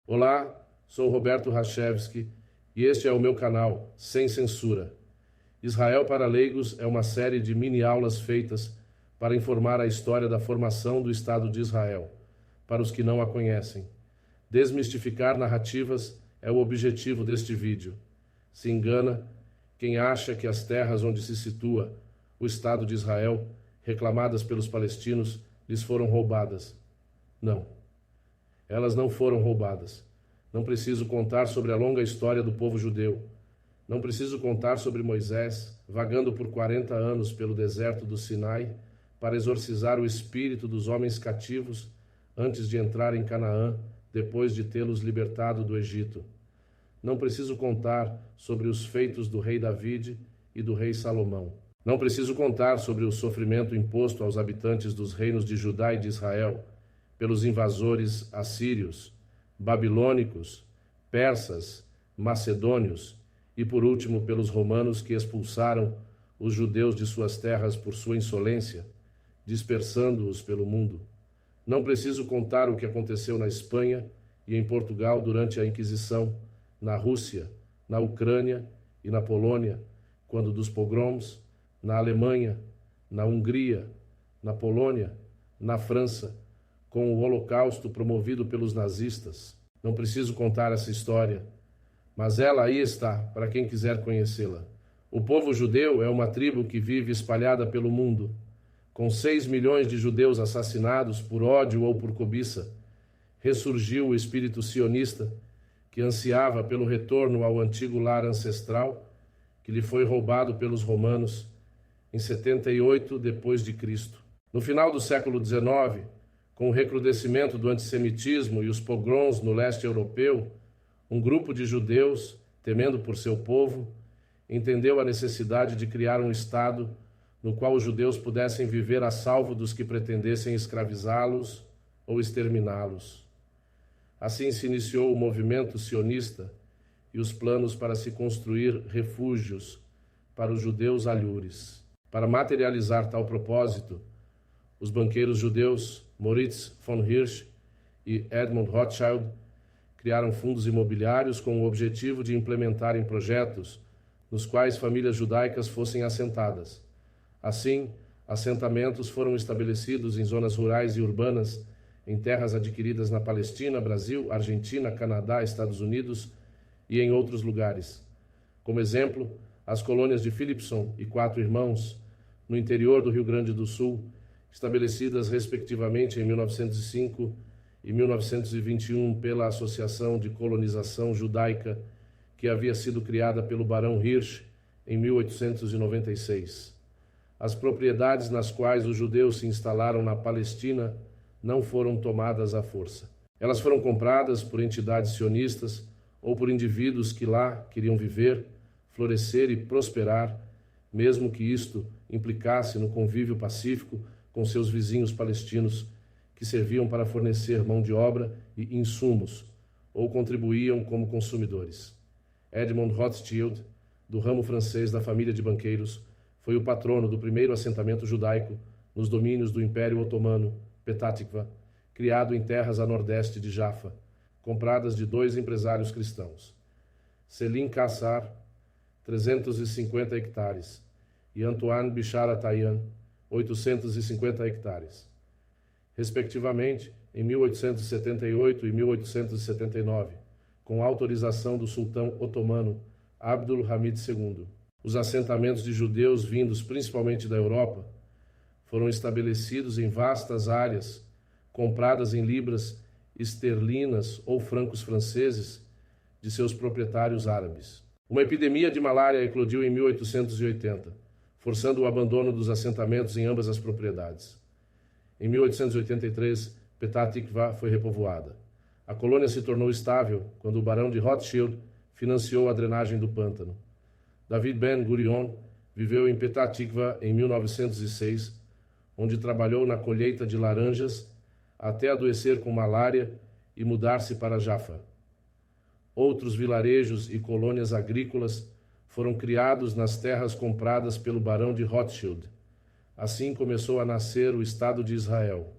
Olá, sou Roberto Rachevski e este é o meu canal Sem Censura. Israel para Leigos é uma série de mini-aulas feitas para informar a história da formação do Estado de Israel, para os que não a conhecem. Desmistificar narrativas é o objetivo deste vídeo. Se engana quem acha que as terras onde se situa o Estado de Israel, reclamadas pelos palestinos, lhes foram roubadas. Não. Elas não foram roubadas. Não preciso contar sobre a longa história do povo judeu. Não preciso contar sobre Moisés, vagando por 40 anos pelo deserto do Sinai, para exorcizar o espírito dos homens cativos antes de entrar em Canaã, depois de tê-los libertado do Egito. Não preciso contar sobre os feitos do rei David e do rei Salomão. Não preciso contar sobre o sofrimento imposto aos habitantes dos reinos de Judá e de Israel, pelos invasores assírios, babilônicos, persas, macedônios e, por último, pelos romanos que expulsaram os judeus de suas terras por sua insolência, dispersando-os pelo mundo. Não preciso contar o que aconteceu na Espanha e em Portugal durante a Inquisição, na Rússia, na Ucrânia e na Polônia, quando dos pogroms, na Alemanha, na Hungria, na Polônia, na França, com o Holocausto promovido pelos nazistas. Não preciso contar essa história, mas ela aí está, para quem quiser conhecê-la. O povo judeu é uma tribo que vive espalhada pelo mundo. Com 6 milhões de judeus assassinados por ódio ou por cobiça, ressurgiu o espírito sionista que ansiava pelo retorno ao antigo lar ancestral que lhe foi roubado pelos romanos em 78 depois de Cristo. No final do século XIX, com o recrudescimento do antissemitismo e os pogroms no leste europeu, um grupo de judeus, temendo por seu povo, entendeu a necessidade de criar um Estado no qual os judeus pudessem viver a salvo dos que pretendessem escravizá-los ou exterminá-los. Assim se iniciou o movimento sionista e os planos para se construir refúgios para os judeus alhures. Para materializar tal propósito, os banqueiros judeus Moritz von Hirsch e Edmund Rothschild criaram fundos imobiliários com o objetivo de implementarem projetos nos quais famílias judaicas fossem assentadas. Assim, assentamentos foram estabelecidos em zonas rurais e urbanas, em terras adquiridas na Palestina, Brasil, Argentina, Canadá, Estados Unidos e em outros lugares. Como exemplo, as colônias de Philipson e Quatro Irmãos, no interior do Rio Grande do Sul, estabelecidas respectivamente em 1905 e 1921 pela Associação de Colonização Judaica, que havia sido criada pelo Barão Hirsch em 1896. As propriedades nas quais os judeus se instalaram na Palestina não foram tomadas à força. Elas foram compradas por entidades sionistas ou por indivíduos que lá queriam viver, florescer e prosperar, mesmo que isto implicasse no convívio pacífico com seus vizinhos palestinos, que serviam para fornecer mão de obra e insumos, ou contribuíam como consumidores. Edmund Rothschild, do ramo francês da família de banqueiros, foi o patrono do primeiro assentamento judaico nos domínios do Império Otomano, Petah Tikva, criado em terras a nordeste de Jaffa, compradas de 2 empresários cristãos. Selim Kassar, 350 hectares, e Antoine Bichar Atayan, 850 hectares. Respectivamente, em 1878 e 1879, com autorização do sultão otomano Abdul Hamid II. Os assentamentos de judeus vindos principalmente da Europa foram estabelecidos em vastas áreas, compradas em libras esterlinas ou francos franceses de seus proprietários árabes. Uma epidemia de malária eclodiu em 1880, forçando o abandono dos assentamentos em ambas as propriedades. Em 1883, Petah Tikva foi repovoada. A colônia se tornou estável quando o barão de Rothschild financiou a drenagem do pântano. David Ben Gurion viveu em Petah Tikva em 1906, onde trabalhou na colheita de laranjas até adoecer com malária e mudar-se para Jaffa. Outros vilarejos e colônias agrícolas foram criados nas terras compradas pelo barão de Rothschild. Assim começou a nascer o Estado de Israel.